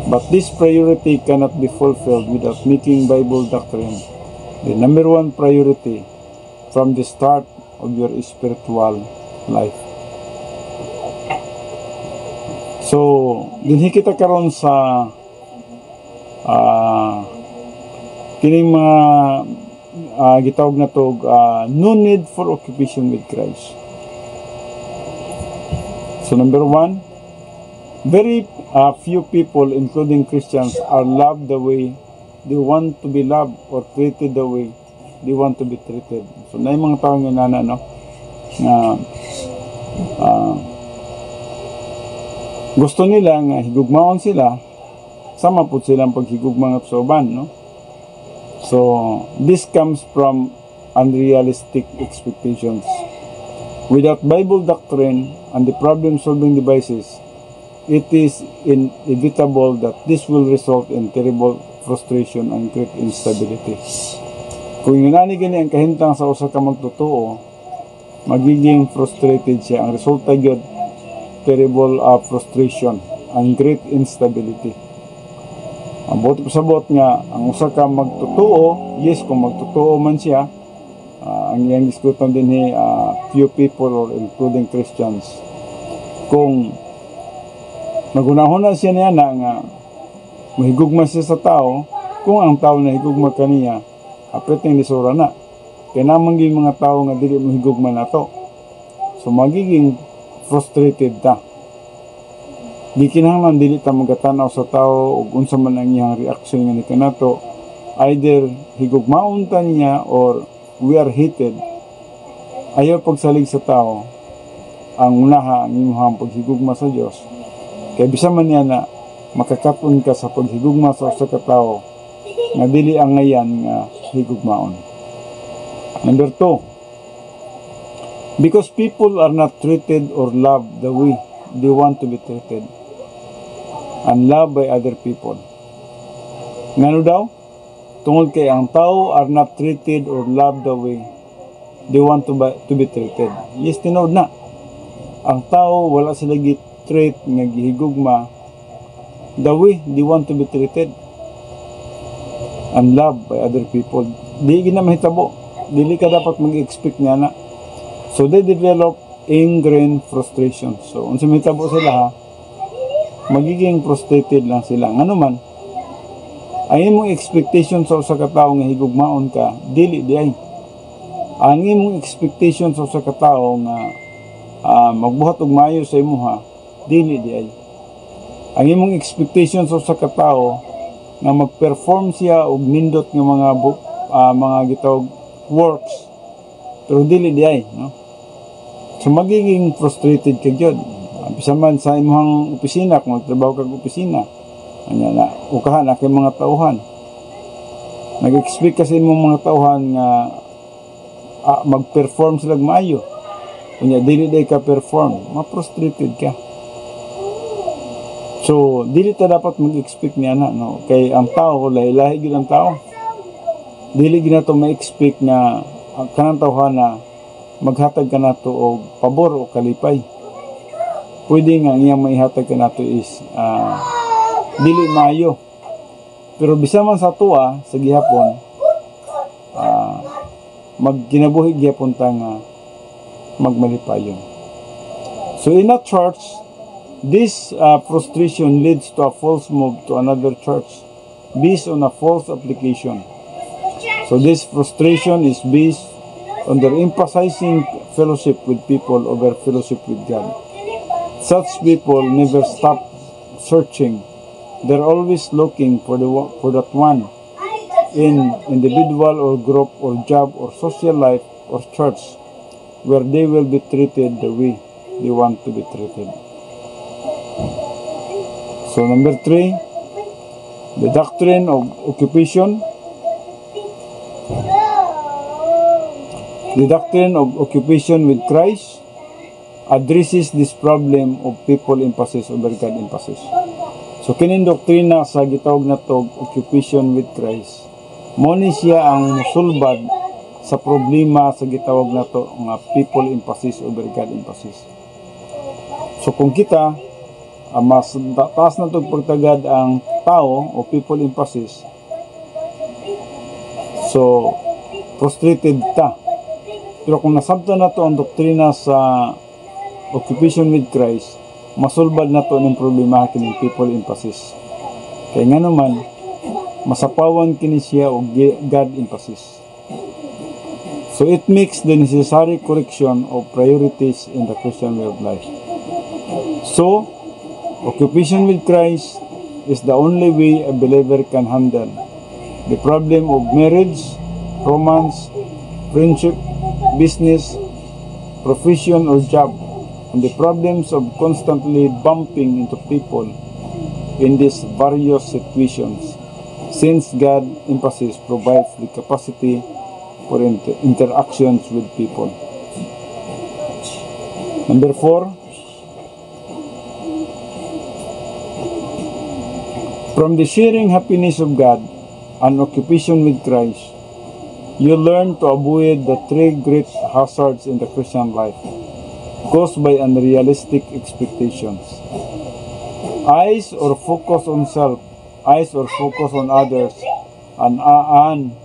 But this priority cannot be fulfilled without making Bible doctrine the number 1 priority from the start of your spiritual life. So, dinhi kita karon sa kining mga gitawag na to, no need for occupation with Christ. So number 1, very few people, including Christians, are loved the way they want to be loved or treated the way they want to be treated. So na yung mga tao nga na gusto nila nga higugmaon sila, sama po silang paghigugma nga sa uban, no? So this comes from unrealistic expectations. Without Bible doctrine and the problem-solving devices, it is inevitable that this will result in terrible frustration and great instability. Kung yunani gani ang kahintang sa usa ka magtotoo, magiging frustrated siya. Ang resulta gyud terrible frustration and great instability. Ang buot pasabot nga ang usa ka magtotoo, yes, kung magtotoo man siya, ang iyang diskutan din few people or including Christians, kung nagunahon na siya niya nga mahigugma siya sa tao, kung ang tao na higugma kaniya apeting lisura na, kaya namang yung mga tao nga dili mahigugma na to, so magiging frustrated ta. Di kinahanglan dili ta magatanaw sa tao ug unsa man ang iyang reaction nga kanato, either higugmaon ta niya or we are hated. Ayaw pagsalig sa tao ang unaha ang imong paghigugma sa Dios. Kaya bisa man niya na makakapon ka sa paghigugma sa usa ka tawo nga dili ang ngayan nga higugmaon. Number 2, because people are not treated or loved the way they want to be treated and loved by other people. Ngano daw? Tungod kay ang tao are not treated or loved the way they want to be treated. Yes, tinod na. Ang tao wala sila gi-treat nga gihigugma the way they want to be treated and loved by other people. Di gina mahitabo. Dili ka dapat mag-expect nga na. So they develop ingrained frustration. So unsa mahitabo sila magiging frustrated lang sila. Ngano man, ang imong expectation sa usa ka tawo nga higugmaon ka, dili di ay. Ang imong expectation sa usa ka tawo nga magbuhat og maayo sa imuha, dili di ay. Ang imong expectation sa usa ka tawo nga mag-perform siya og nindot nga mga gitawag works, pero dili di ay, no? So magiging frustrated ka gyud. Bisa man sa imong opisina, kung magtrabaho kag opisina, anya na ukahan na kay mga tauhan, nag-expect kasi imong mga tauhan nga mag-perform sila maayo, kunya dili day ka perform, ma-frustrated ka. So dili ta dapat mag-expect niya na, no? Kay ang tao lahi-lahi gyud ang tao. Dili gyud nato ma-expect nga ang kanang tauhan na maghatag ka nato og pabor o kalipay. Pwede nga iyang maihatag ka nato is dili maayo, pero bisa man sa tuwa sa gihapon magkinabuhi gihapon ta nga magmalipayon. So in a church, this frustration leads to a false move to another church based on a false application. So this frustration is based on their emphasizing fellowship with people over fellowship with God. Such people never stop searching. They're always looking for that one in individual or group or job or social life or church where they will be treated the way they want to be treated. So number 3, the doctrine of occupation. The doctrine of occupation with Christ addresses this problem of people emphasis over God emphasis. So kining doktrina sa gitawag na to occupation with Christ, mo ni siya ang musulbad sa problema sa gitawag na to nga people emphasis over God emphasis. So kung kita mas taas na itong pagtagad ang tao o people emphasis, so frustrated ta. Pero kung nasabta na to ang doktrina sa occupation with Christ, masulbad na to ng problema kining people emphasis. Kaya nga naman, masapawan kini siya o God emphasis. So it makes the necessary correction of priorities in the Christian way of life. So, occupation with Christ is the only way a believer can handle the problem of marriage, romance, friendship, business, profession or job, and the problems of constantly bumping into people in these various situations, since God emphasis provides the capacity for interactions with people. Number 4, from the sharing happiness of God and occupation with Christ, you learn to avoid the 3 great hazards in the Christian life caused by unrealistic expectations. Eyes or focus on self, eyes or focus on others, and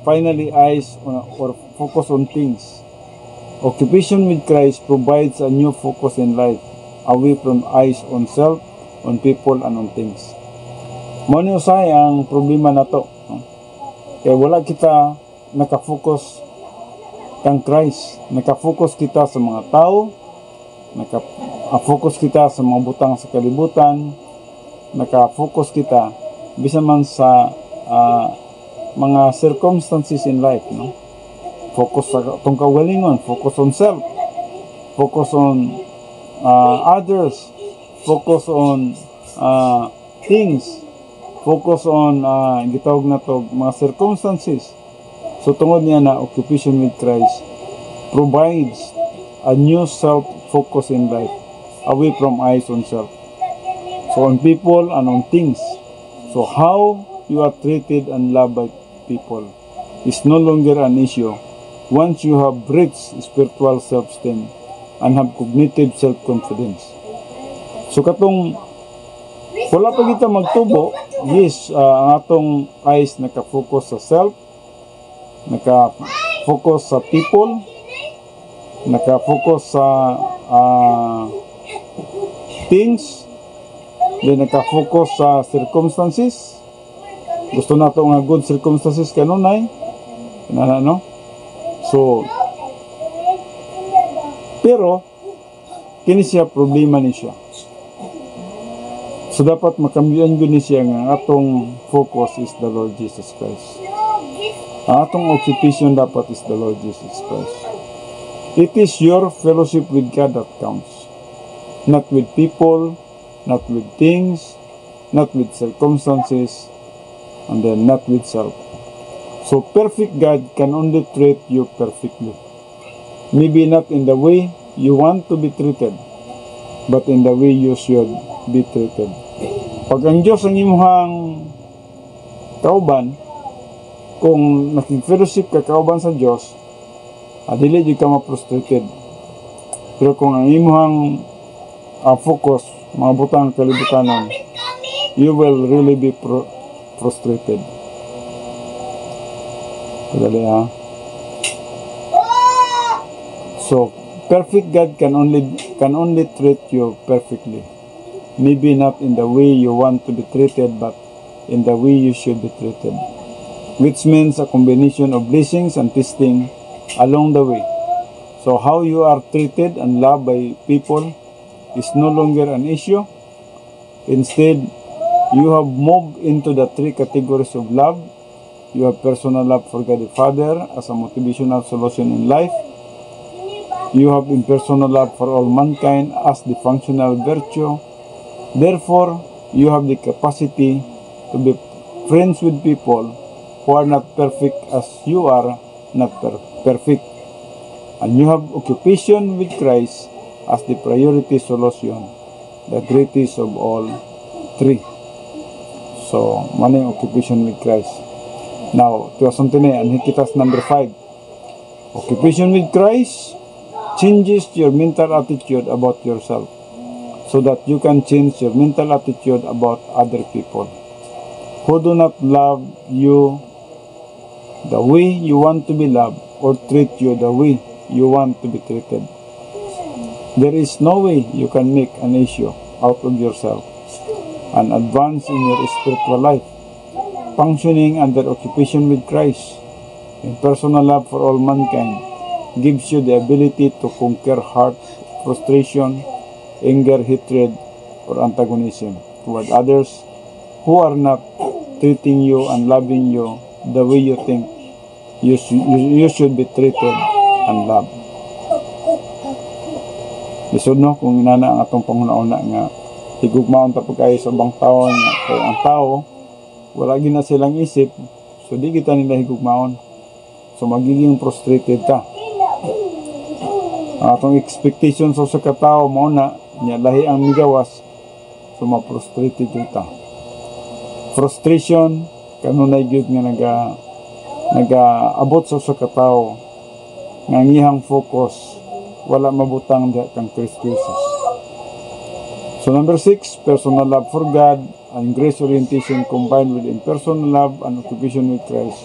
finally eyes or focus on things. Occupation with Christ provides a new focus in life, away from eyes on self, on people, and on things. Mano usay ang problema na to. Kaya wala kita nakafocus kang Christ. Nakafocus kita sa mga tao, nakafocus kita sa mga butang sa kalibutan, nakafocus kita bisa man sa mga circumstances in life, no? Focus sa itong kagalingon, focus on self, focus on others, focus on things, focus on gitawag na to mga circumstances. So tungod niya na occupation with Christ provides a new self-focus in life, away from eyes on self, so on people and on things. So how you are treated and loved by people is no longer an issue once you have reached spiritual self-esteem and have cognitive self-confidence. So katong wala pa kita magtubo, yes, ang atong eyes naka-focus sa self, naka-focus sa people, naka-focus sa things, then naka-focus sa circumstances. Gusto na ito nga good circumstances kanunay, no? So, pero kini siya problema ni siya. So dapat makambiyan gud ni siya nga atong focus is the Lord Jesus Christ. Ang atong occupation dapat is the Lord Jesus Christ. It is your fellowship with God that counts, not with people, not with things, not with circumstances, and then not with self. So perfect God can only treat you perfectly. Maybe not in the way you want to be treated, but in the way you should be treated. Pag ang Diyos ang imuhang kauban, kung nakig-fellowship ka kauban sa Diyos, dili di ka ma-frustrated. Pero kung ang imuhang focus, mga butang kalibutanan, you will really be frustrated. Kadali ha. So, perfect God can only treat you perfectly. Maybe not in the way you want to be treated, but in the way you should be treated. Which means a combination of blessings and testing along the way. So how you are treated and loved by people is no longer an issue. Instead, you have moved into the 3 categories of love. You have personal love for God the Father as a motivational solution in life. You have impersonal love for all mankind as the functional virtue. Therefore, you have the capacity to be friends with people who are not perfect as you are not perfect. And you have occupation with Christ as the priority solution, the greatest of all 3. So, mali occupation with Christ. Now, tiwasan tini, anhin kita sa number 5. Occupation with Christ changes your mental attitude about yourself so that you can change your mental attitude about other people who do not love you the way you want to be loved or treat you the way you want to be treated. There is no way you can make an issue out of yourself and advance in your spiritual life. Functioning under occupation with Christ in personal love for all mankind gives you the ability to conquer heart, frustration, anger, hatred, or antagonism toward others who are not treating you and loving you the way you think you should be treated and loved. Lisod no, kung inana ang atong panghuna-una nga higugmaon ta pagkayo sa ubang tao nga kay ang tao wala gina silang isip, so di kita nila higugmaon, so magiging frustrated ka. Ang atong expectation sa katao mao na niya lahi ang migawas, so ma-frustrated kita. Frustration kanunay gyud nga naga-abot sa katao nga ngihang focus wala mabutang diha kang Kristo Jesus. So number 6, personal love for God and grace orientation combined with impersonal love and occupation with Christ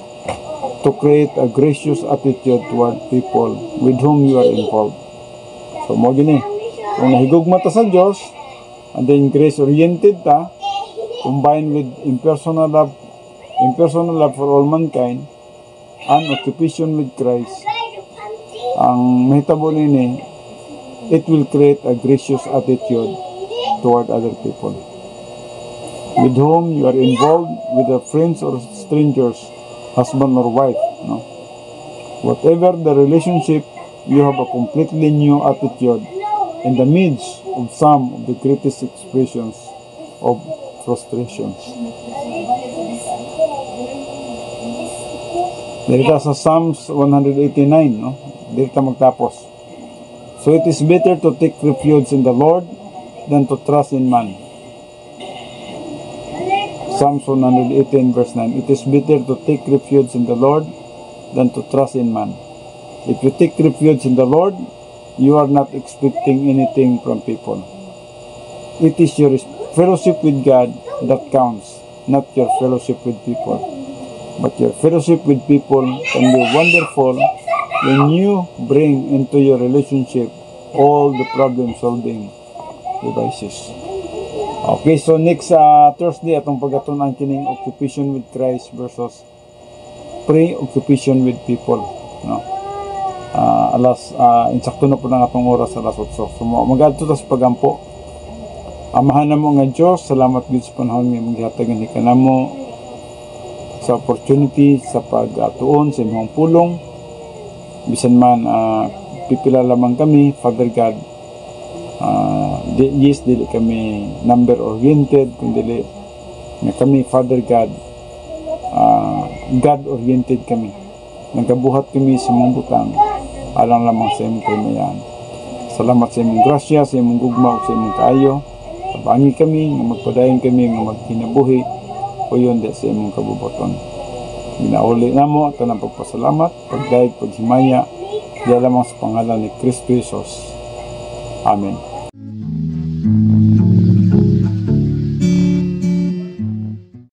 to create a gracious attitude toward people with whom you are involved. So mo gini, kung nahigugma ta sa Dios and then grace oriented ta combined with impersonal love for all mankind and occupation with Christ, ang mahitabo nini, it will create a gracious attitude toward other people with whom you are involved, with the friends or strangers, husband or wife, no? Whatever the relationship, you have a completely new attitude in the midst of some of the greatest expressions of frustrations. Dito sa Psalms 189, no? Dito magtapos. So it is better to take refuge in the Lord than to trust in man. Psalms 118 verse 9. It is better to take refuge in the Lord than to trust in man. If you take refuge in the Lord, you are not expecting anything from people. It is your fellowship with God that counts, not your fellowship with people. But your fellowship with people can be wonderful when you bring into your relationship all the problem-solving devices. Okay, so next Thursday, atong pagatunan kining occupation with Christ versus preoccupation with people. No? Insakto na po ng atong oras alas 8. So, magadto tas pagampo. Amahan na mo nga Diyos, salamat gid sa panahon nga magihatagan ni kanamo sa opportunity sa pag-atuon sa imong pulong. Bisan man pipila lamang kami, Father God, yes, dili kami number oriented, kundi na kami, Father God, God oriented kami. Nagkabuhat kami sa imong butang alang lamang sa imong kalimayan. Salamat sa imong grasya, sa imong gugma, sa imong kaayo. Tabangi kami, nga magpadayon kami, nga magkinabuhi o yun sa imong kabubuton. Ginauli na mo, tanang pagpasalamat, pagdaig, paghimaya, diya lamang sa pangalan ni Kristo Jesus. Amen.